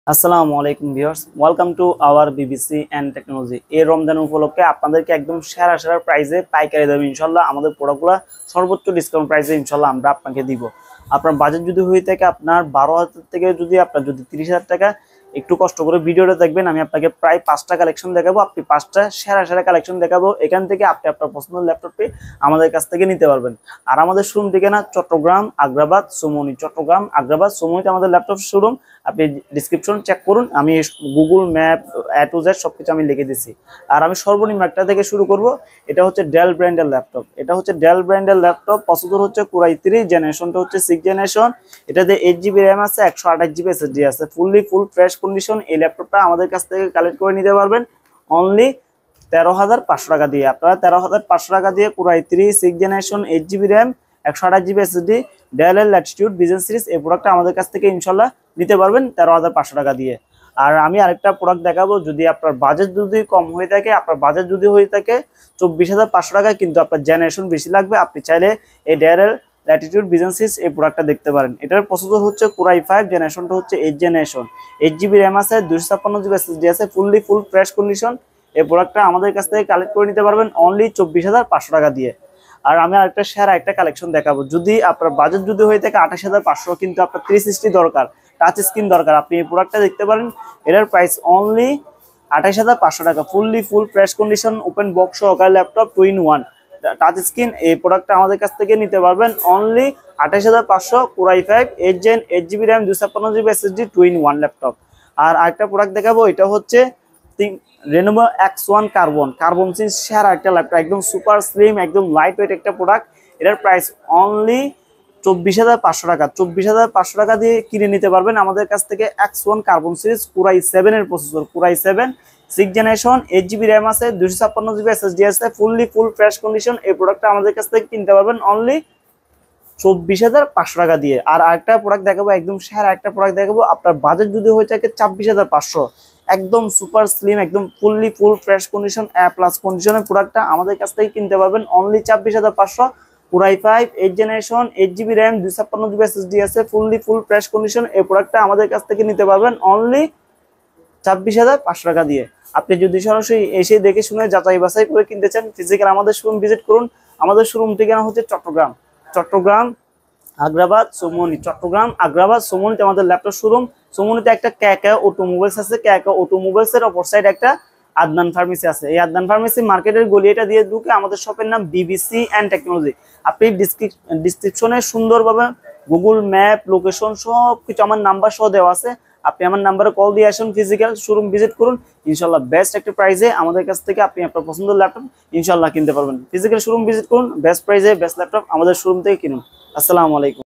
আসসালামু আলাইকুম viewers, welcome to our BBC and technology. এই রমজান উপলক্ষে আপনাদেরকে একদম সেরা সেরা প্রাইসে পাইকারি দামে ইনশাল্লাহ আমাদের প্রোডাক্টগুলো সর্বোচ্চ ডিসকাউন্ট প্রাইসে ইনশাল্লাহ আমরা আপনাকে দিব। আপনার বাজেট যদি হয়ে থাকে আপনার 12,000 থেকে যদি 30,000 টাকা, একটু কষ্ট করে ভিডিওটা দেখবেন। আমি আপনাকে প্রায় 5টা কালেকশন দেখাবো, আপনি 5টা সেরা সেরা কালেকশন দেখাবো। এখান থেকে আপনি আপনার পছন্দের ল্যাপটপটি আমাদের কাছ থেকে নিতে পারবেন। আর আমাদের শোরুম ঠিকানা চট্টগ্রাম আগ্রাবাদ সুমনি, চট্টগ্রাম আগ্রাবাদ সুমনিতে আমাদের ল্যাপটপ শোরুম। আপনি ডিসক্রিপশন চেক করুন, আমি Google map A to Z সবকিছু আমি লিখে দিছি। আর আমি সর্বনিম্ন একটা থেকে শুরু করব। এটা হচ্ছে ডেল ব্র্যান্ডের ল্যাপটপ, প্রসেসর হচ্ছে কোরাই 3, জেনারেশনটা হচ্ছে 6 জেনারেশন। এটাতে 8 GB র্যাম আছে, 128 GB SSD আছে, ফুল ফ্রেশ কন্ডিশন। এই ল্যাপটপটা আমাদের কাছ থেকে কালেক্ট করে নিতে পারবেন অনলি 13,500 টাকা দিয়ে। আপনারা 13,500 টাকা দিয়ে core i 3, 6 generation, 8 GB RAM, 128 GB SSD, Dell এর ল্যাটিটিউড বিজনেস সিরিজ এই প্রোডাক্টটা আমাদের কাছ থেকে ইনশাল্লাহ নিতে পারবেন 13,500 টাকা দিয়ে। আর আমি আরেকটা প্রোডাক্ট দেখাবো, যদি আপনার বাজেট যদি কম হয়ে থাকে, আপনার বাজেট যদি হয়ে থাকে 24,500 টাকা, কিন্তু আপনার জেনারেশন বেশি লাগবে, আপনি চাইলে এই ডেল এর ল্যাটিটিউড বিজনেস সিরিজ এই প্রোডাক্টটা দেখতে পারেন। এটার প্রসেসর হচ্ছে কোরাই 5, জেনারেশনটা হচ্ছে 8 জেনারেশন, 8 GB র্যাম আছে, 256 GB SSD আছে, ফুল ফ্রেশ কন্ডিশন। এই প্রোডাক্টটা আমাদের কাছ থেকে কালেক্ট করে নিতে পারবেন অনলি 24,500 টাকা দিয়ে। আর আমি আরেকটা সেরা একটা কালেকশন দেখাবো, যদি আপনার বাজেট যদি হয়ে থাকে 28,500, কিন্তু আপনার 360 দরকার, টাচ স্ক্রিন দরকার, আপনি এই প্রোডাক্টটা দেখতে পারেন। এটার প্রাইস অনলি 28,500 টাকা, full fresh condition, open box সহকারে ল্যাপটপ 2-in-1 টাচ স্ক্রিন। এই প্রোডাক্টটা আমাদের কাছ থেকে নিতে পারবেন only 28,500, core i 5, 8 gen, 8 GB RAM, 256 GB SSD, 2-in-1 laptop. আর আরেকটা প্রোডাক্ট দেখাবো, এটা হচ্ছে Lenovo X1 কার্বন সিরিজ, সেরা একটা ল্যাপটপ, একদম সুপার স্লিম, একদম লাইট ওয়েট একটা প্রোডাক্ট। এটার প্রাইস অনলি 24,500 টাকা। 24,500 টাকা দিয়ে কিনে নিতে পারবেন আমাদের কাছ থেকে X1 কার্বন সিরিজ, কোরাই 7 এর processor, core i 7, 6 generation, 8 GB RAM আছে, 256 GB SSD আছে, ফুল ফ্রেশ কন্ডিশন। এই প্রোডাক্টটা আমাদের কাছ থেকে কিনতে পারবেন অনলি 24,500 টাকা দিয়ে। আর আরেকটা প্রোডাক্ট দেখাবো, একদম সেরা একটা প্রোডাক্ট দেখাবো, আপনার বাজেট যদি হয়ে থাকে 26,500, একদম সুপার স্লিম, একদম ফুল ফ্রেশ কন্ডিশন, এ প্লাস কন্ডিশনের প্রোডাক্টটা আমাদের কাছ থেকে কিনতে পারবেন only 26,500, core i 5, 8 generation, 8 GB RAM, 256 GB SSD আছে, ফুল ফ্রেশ কন্ডিশন। এই প্রোডাক্টটা আমাদের কাছ থেকে নিতে পারবেন অনলি 26,500 টাকা দিয়ে। আপনি যদি সরাসরি এসে দেখে শুনে যাচাই বাছাই করে কিনতে চান, ফিজিক্যাল আমাদের শোরুম ভিজিট করুন। আমাদের শোরুম ঠিকানা হচ্ছে চট্টগ্রাম আগ্রাবাদ সুমনি, চট্টগ্রাম আগ্রাবাদ সুমনিতে আমাদের ল্যাপটপ শোরুম। সুমনিতে একটা ক্যাকা অটোমোবাইলস আছে, ক্যাকা অটোমোবাইলস এর অপর সাইড একটা আদনান ফার্মেসি আছে। এই আদনান ফার্মেসি মার্কেটের গলিটা দিয়ে ঢুকে আমাদের শপের নাম বিবিসি এন্ড টেকনোলজি। আপনি ডিসক্রিপশনে সুন্দরভাবে গুগল ম্যাপ লোকেশন সবকিছু আমার নাম্বার সহ দেওয়া আছে, আপনি আমার নাম্বারে কল দিয়ে আসুন, ফিজিক্যাল শোরুম ভিজিট করুন। ইনশাল্লাহ বেস্ট একটা প্রাইসে আমাদের কাছ থেকে আপনি আপনার পছন্দের ল্যাপটপ ইনশাল্লাহ কিনতে পারবেন। ফিজিক্যাল শোরুম ভিজিট করুন, বেস্ট প্রাইসে বেস্ট ল্যাপটপ আমাদের শোরুম থেকে কিনুন। আসসালামু আলাইকুম।